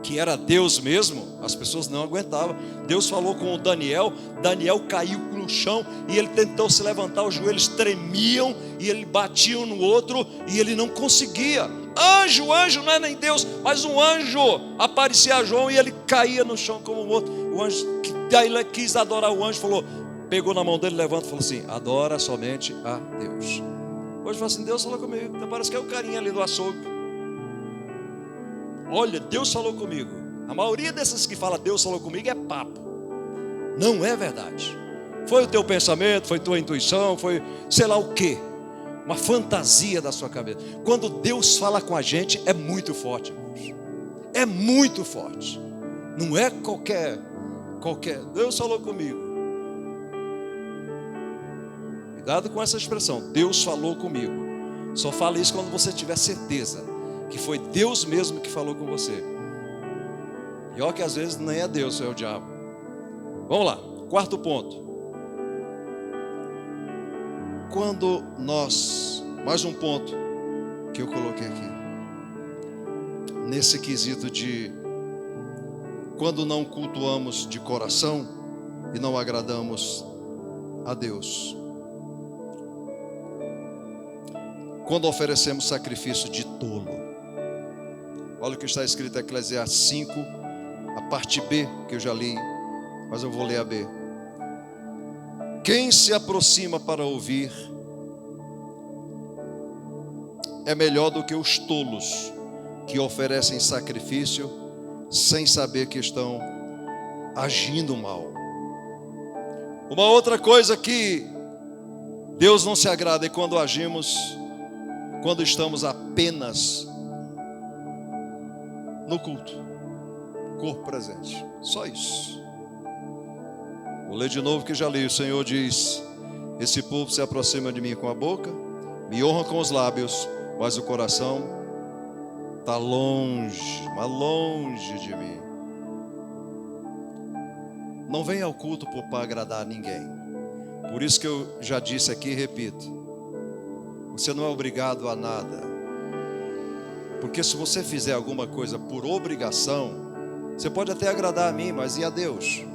que era Deus mesmo, as pessoas não aguentavam. Deus falou com o Daniel, Daniel caiu no chão e ele tentou se levantar, os joelhos tremiam e ele batia um no outro e ele não conseguia. Anjo não é nem Deus, mas um anjo aparecia a João e ele caía no chão como morto. O anjo, daí ele quis adorar o anjo, falou, pegou na mão dele, levanta e falou assim, adora somente a Deus. Hoje fala assim, Deus falou comigo, então parece que é o carinha ali do açougue. Olha, Deus falou comigo. A maioria dessas que fala Deus falou comigo é papo. Não é verdade. Foi o teu pensamento, foi tua intuição, foi sei lá o quê. Uma fantasia da sua cabeça. Quando Deus fala com a gente é muito forte, irmãos. É muito forte. Não é qualquer. Deus falou comigo. Cuidado com essa expressão, Deus falou comigo. Só fala isso quando você tiver certeza que foi Deus mesmo que falou com você. E olha que às vezes nem é Deus, é o diabo. Vamos lá, quarto ponto. Quando nós, mais um ponto que eu coloquei aqui, nesse quesito de quando não cultuamos de coração e não agradamos a Deus. Quando oferecemos sacrifício de tolo. Olha o que está escrito em Eclesiastes 5, a parte B, que eu já li, mas eu vou ler a B. Quem se aproxima para ouvir é melhor do que os tolos que oferecem sacrifício sem saber que estão agindo mal. Uma outra coisa que Deus não se agrada é quando quando estamos apenas no culto, corpo presente, só isso. Vou ler de novo que já li. O Senhor diz: esse povo se aproxima de mim com a boca, me honra com os lábios, mas o coração está longe, mas longe de mim. Não vem ao culto para agradar a ninguém. Por isso que eu já disse aqui e repito, você não é obrigado a nada. Porque se você fizer alguma coisa por obrigação, você pode até agradar a mim, mas e a Deus?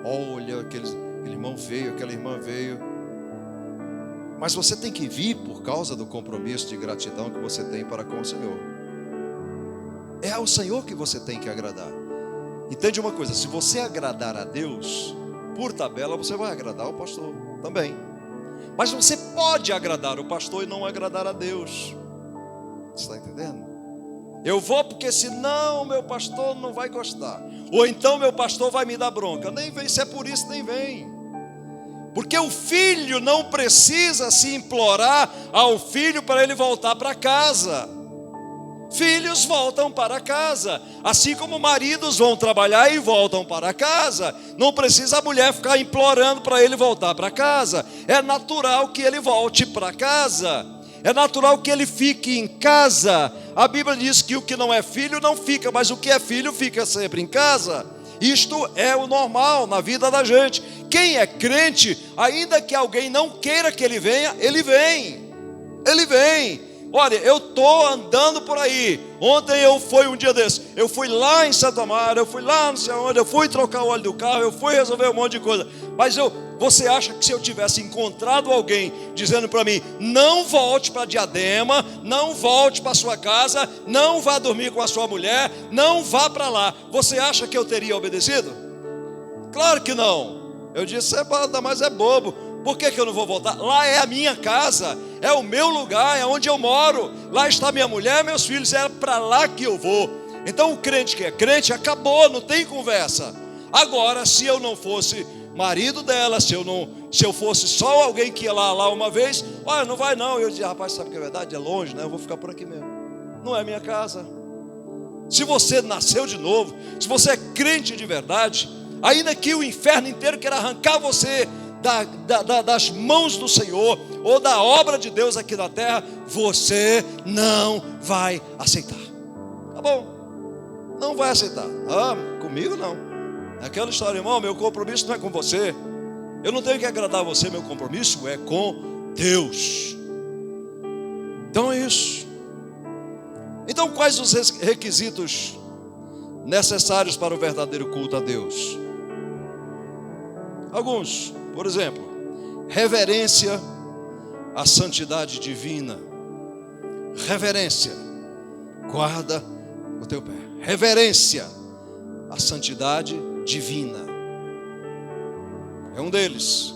Olha, aquele irmão veio, aquela irmã veio. Mas você tem que vir por causa do compromisso de gratidão que você tem para com o Senhor. É ao Senhor que você tem que agradar. Entende uma coisa, se você agradar a Deus, por tabela você vai agradar o pastor também. Mas você pode agradar o pastor e não agradar a Deus. Você está entendendo? Eu vou porque senão meu pastor não vai gostar. Ou então meu pastor vai me dar bronca. Nem vem, se é por isso, nem vem. Porque o filho não precisa se implorar ao filho para ele voltar para casa. Filhos voltam para casa, assim como maridos vão trabalhar e voltam para casa. Não precisa a mulher ficar implorando para ele voltar para casa. É natural que ele volte para casa. É natural que ele fique em casa. A Bíblia diz que o que não é filho não fica, mas o que é filho fica sempre em casa. Isto é o normal na vida da gente. Quem é crente, ainda que alguém não queira que ele venha, ele vem. Ele vem. Olha, eu estou andando por aí. Ontem um dia desse, eu fui lá em Santa Maria, eu fui lá não sei onde, eu fui trocar o óleo do carro, eu fui resolver um monte de coisa. Mas você acha que se eu tivesse encontrado alguém dizendo para mim, não volte para Diadema, não volte para sua casa, não vá dormir com a sua mulher, não vá para lá, você acha que eu teria obedecido? Claro que não. Eu disse, mas é bobo. Por que eu não vou voltar? Lá é a minha casa, é o meu lugar, é onde eu moro. Lá está minha mulher, meus filhos, é para lá que eu vou. Então o crente que é crente, acabou, não tem conversa. Agora, se eu não fosse marido dela, se eu fosse só alguém que ia lá uma vez, olha, não vai não. Eu dizia, rapaz, sabe que é verdade? É longe, né? Eu vou ficar por aqui mesmo. Não é minha casa. Se você nasceu de novo, se você é crente de verdade, ainda que o inferno inteiro queira arrancar você das mãos do Senhor, ou da obra de Deus aqui na terra, você não vai aceitar. Tá bom, não vai aceitar. Comigo não. Aquela história, irmão, meu compromisso não é com você. Eu não tenho que agradar você, meu compromisso é com Deus. Então é isso. Então quais os requisitos necessários para o verdadeiro culto a Deus? Alguns, por exemplo, reverência à santidade divina. Reverência, guarda o teu pé. Reverência à santidade divina é um deles.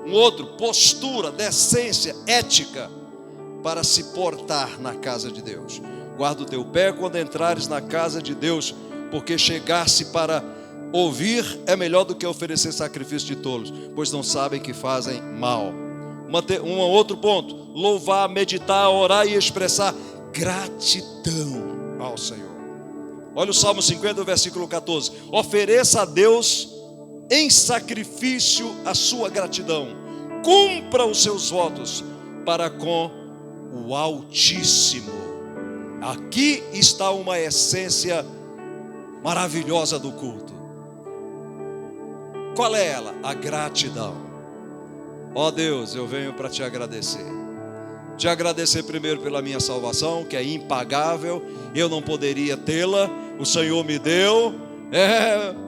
Um outro, postura, decência, ética para se portar na casa de Deus. Guarda o teu pé quando entrares na casa de Deus, porque chegar-se para ouvir é melhor do que oferecer sacrifício de tolos, pois não sabem que fazem mal. Um outro ponto, louvar, meditar, orar e expressar gratidão ao Senhor. Olha o Salmo 50, versículo 14. Ofereça a Deus em sacrifício a sua gratidão. Cumpra os seus votos para com o Altíssimo. Aqui está uma essência maravilhosa do culto. Qual é ela? A gratidão. Ó Deus, eu venho para te agradecer. Te agradecer primeiro pela minha salvação, que é impagável. Eu não poderia tê-la. O Senhor me deu.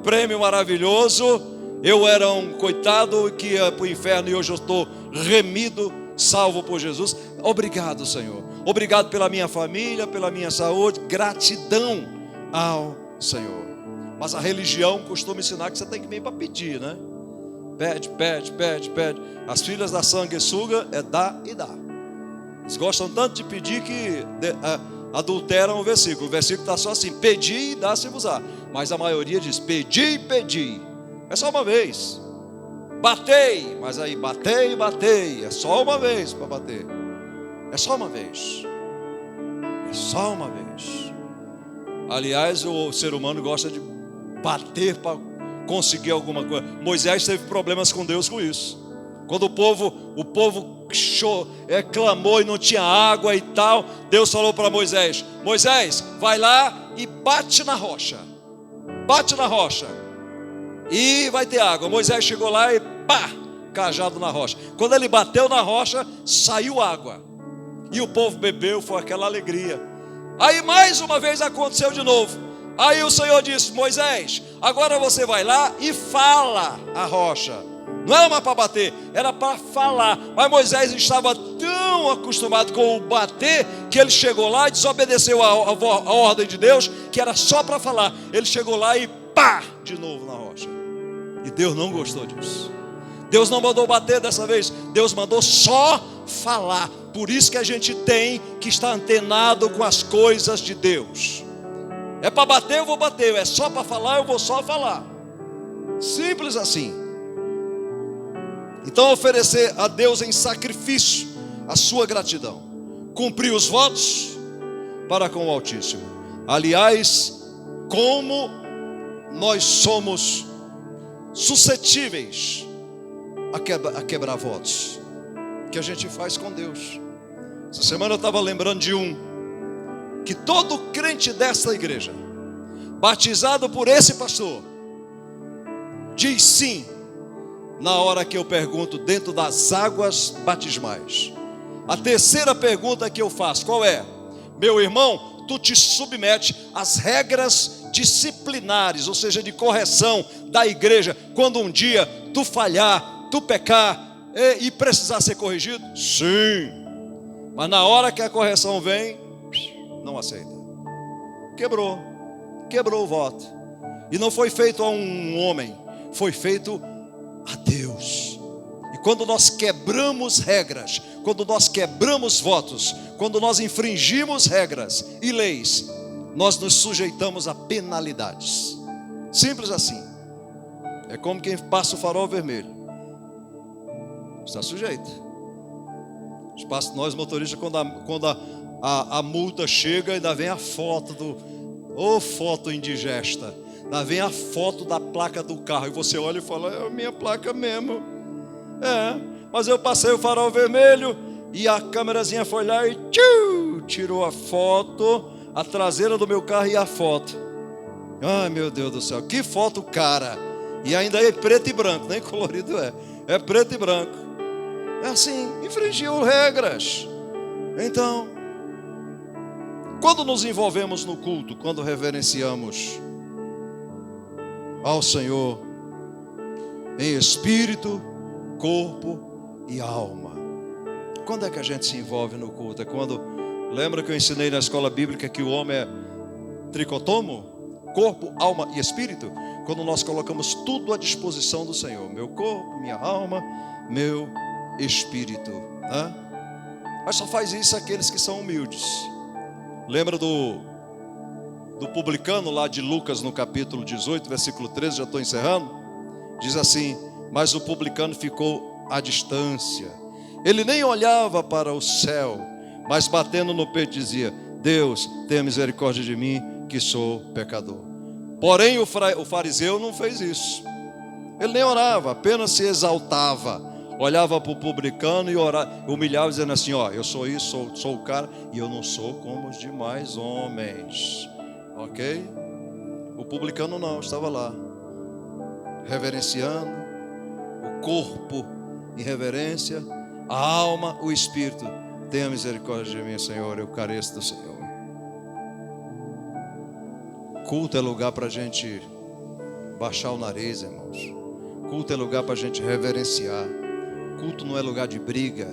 Prêmio maravilhoso. Eu era um coitado que ia para o inferno e hoje eu estou remido, salvo por Jesus. Obrigado, Senhor. Obrigado pela minha família, pela minha saúde. Gratidão ao Senhor. Mas a religião costuma ensinar que você tem que vir para pedir, né? Pede, pede, pede, pede. As filhas da sanguessuga é dá e dá. Eles gostam tanto de pedir que adulteram o versículo. O versículo está só assim: pedi e dá-se-vos-á. Mas a maioria diz: pedi e pedi. É só uma vez. Batei, mas aí batei e batei. É só uma vez para bater. É só uma vez. É só uma vez. Aliás, o ser humano gosta de bater para conseguir alguma coisa. Moisés teve problemas com Deus com isso. Quando o povo clamou e não tinha água e tal, Deus falou para Moisés: Moisés, vai lá e bate na rocha. Bate na rocha e vai ter água. Moisés chegou lá e pá, cajado na rocha. Quando ele bateu na rocha, saiu água. E o povo bebeu, foi aquela alegria. Aí mais uma vez aconteceu de novo. Aí o Senhor disse: Moisés, agora você vai lá e fala a rocha. Não era mais para bater, era para falar. Mas Moisés estava tão acostumado com o bater que ele chegou lá e desobedeceu a ordem de Deus, que era só para falar. Ele chegou lá e pá, de novo na rocha. E Deus não gostou disso. Deus não mandou bater dessa vez, Deus mandou só falar. Por isso que a gente tem que estar antenado com as coisas de Deus. É para bater, eu vou bater. É só para falar, eu vou só falar. Simples assim. Então oferecer a Deus em sacrifício a sua gratidão. Cumprir os votos para com o Altíssimo. Aliás, como nós somos suscetíveis a quebrar votos que a gente faz com Deus. Essa semana eu estava lembrando de que todo crente desta igreja, batizado por esse pastor, diz sim na hora que eu pergunto dentro das águas batismais. A terceira pergunta que eu faço, qual é? Meu irmão, tu te submete às regras disciplinares, ou seja, de correção da igreja, quando um dia tu falhar, tu pecar e precisar ser corrigido? Sim. Mas na hora que a correção vem, não aceita. Quebrou o voto. E não foi feito a um homem, foi feito a Deus. E quando nós quebramos regras, quando nós quebramos votos, quando nós infringimos regras e leis, nós nos sujeitamos a penalidades. Simples assim. É como quem passa o farol vermelho. Está sujeito. Nós motoristas, quando a multa chega, ainda vem a foto foto indigesta. Lá vem a foto da placa do carro. E você olha e fala, é a minha placa mesmo. Mas eu passei o farol vermelho e a câmerazinha foi lá e tirou a foto, a traseira do meu carro e a foto. Ai, meu Deus do céu, que foto cara. E ainda é preto e branco, nem colorido é preto e branco. É assim, infringiu regras. Então, quando nos envolvemos no culto, quando reverenciamos ao Senhor em espírito, corpo e alma. Quando é que a gente se envolve no culto? É quando, lembra que eu ensinei na escola bíblica que o homem é tricotomo? Corpo, alma e espírito? Quando nós colocamos tudo à disposição do Senhor. Meu corpo, minha alma, meu espírito. Mas só faz isso aqueles que são humildes. Lembra do publicano lá de Lucas no capítulo 18, versículo 13, já estou encerrando. Diz assim, mas o publicano ficou à distância. Ele nem olhava para o céu, mas batendo no peito dizia, Deus, tenha misericórdia de mim, que sou pecador. Porém o fariseu não fez isso. Ele nem orava, apenas se exaltava. Olhava para o publicano e humilhava, dizendo assim, eu sou isso, sou o cara, e eu não sou como os demais homens. Ok? O publicano não, estava lá, reverenciando, o corpo em reverência, a alma, o espírito. Tenha misericórdia de mim, Senhor, eu careço do Senhor. Culto é lugar para a gente baixar o nariz, irmãos. Culto é lugar para a gente reverenciar. Culto não é lugar de briga.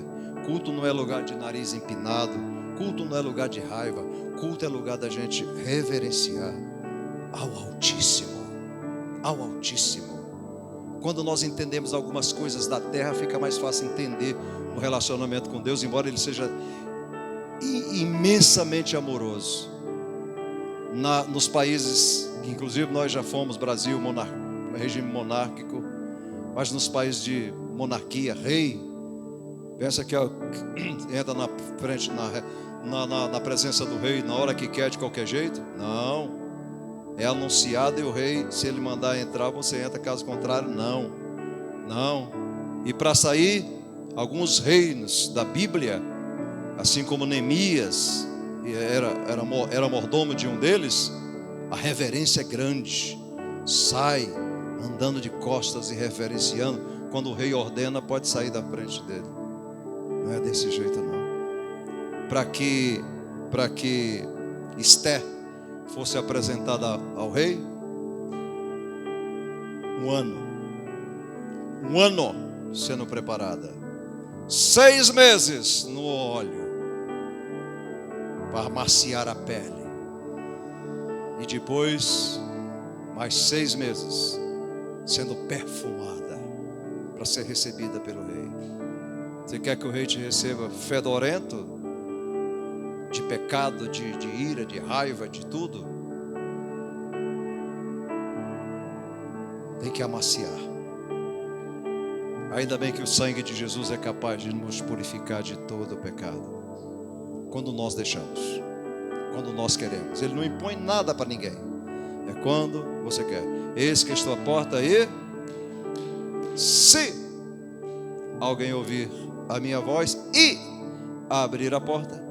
Culto não é lugar de nariz empinado. Culto não é lugar de raiva. Culto é lugar da gente reverenciar ao Altíssimo. Ao Altíssimo. Quando nós entendemos algumas coisas da terra, fica mais fácil entender o relacionamento com Deus, embora Ele seja imensamente amoroso. Nos países, inclusive nós já fomos, Brasil, regime monárquico, mas nos países de monarquia, rei, pensa que entra na frente, na presença do rei, na hora que quer, de qualquer jeito? Não, é anunciado e o rei, se ele mandar entrar, você entra, caso contrário, não. E para sair, alguns reinos da Bíblia, assim como Neemias, era mordomo de um deles, a reverência é grande, sai andando de costas e reverenciando. Quando o rei ordena, pode sair da frente dele. Não é desse jeito não. Para que Esther fosse apresentada ao rei, um ano sendo preparada, 6 meses no óleo para amaciar a pele, e depois mais 6 meses sendo perfumada para ser recebida pelo rei. Você quer que o rei te receba fedorento, de pecado, de ira, de raiva, de tudo? Tem que amaciar. Ainda bem que o sangue de Jesus é capaz de nos purificar de todo o pecado. Quando nós deixamos, quando nós queremos. Ele não impõe nada para ninguém. É quando você quer. Eis que estou à porta e se alguém ouvir a minha voz e abrir a porta,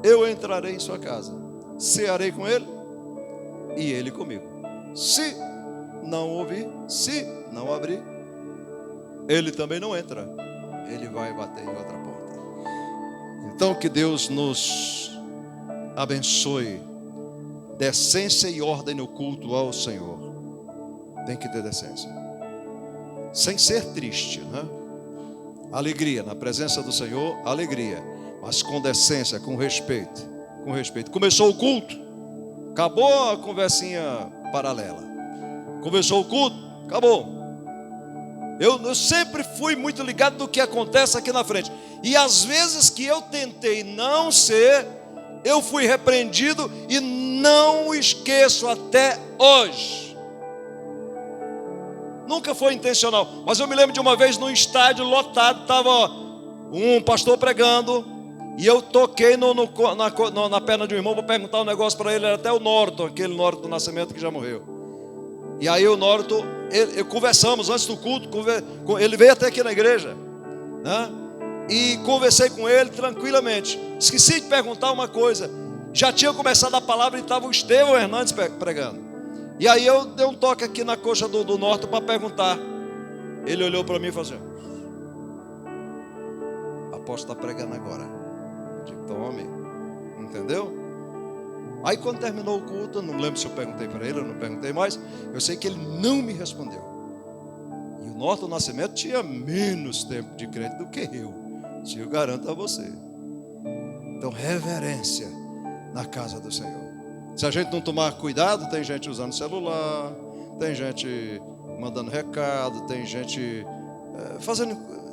eu entrarei em sua casa, cearei com ele e ele comigo. Se não ouvir, se não abrir, ele também não entra, ele vai bater em outra porta. Então que Deus nos abençoe. Decência e ordem no culto ao Senhor. Tem que ter decência, sem ser triste, né? Alegria na presença do Senhor, alegria, mas com decência, com respeito. Começou o culto, acabou a conversinha paralela. Começou o culto, acabou. Eu sempre fui muito ligado do que acontece aqui na frente. E às vezes que eu tentei não ser, eu fui repreendido e não esqueço até hoje. Nunca foi intencional, mas eu me lembro de uma vez num estádio lotado, estava um pastor pregando, e eu toquei na perna de um irmão para perguntar um negócio para ele. Era até o Norton, aquele Norton do Nascimento que já morreu. E aí o Norton, conversamos antes do culto, ele veio até aqui na igreja, né? E conversei com ele tranquilamente. Esqueci de perguntar uma coisa. Já tinha começado a palavra e estava o Estevão Hernandes pregando. E aí eu dei um toque aqui na coxa do Norton para perguntar. Ele olhou para mim e falou assim: apóstolo está pregando agora. Eu digo: tome. Entendeu? Aí quando terminou o culto, eu não lembro se eu perguntei para ele ou não perguntei mais. Eu sei que ele não me respondeu. E o Norton Nascimento tinha menos tempo de crente do que eu. Isso eu garanto a você. Então, reverência na casa do Senhor. Se a gente não tomar cuidado, tem gente usando celular, tem gente mandando recado, tem gente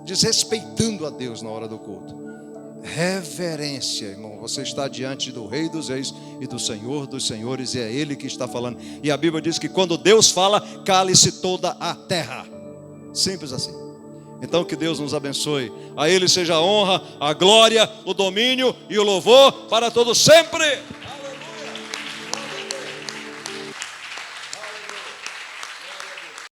desrespeitando a Deus na hora do culto. Reverência, irmão. Você está diante do Rei dos Reis e do Senhor dos Senhores, e é Ele que está falando. E a Bíblia diz que quando Deus fala, cale-se toda a terra. Simples assim. Então que Deus nos abençoe. A Ele seja a honra, a glória, o domínio e o louvor para todos sempre.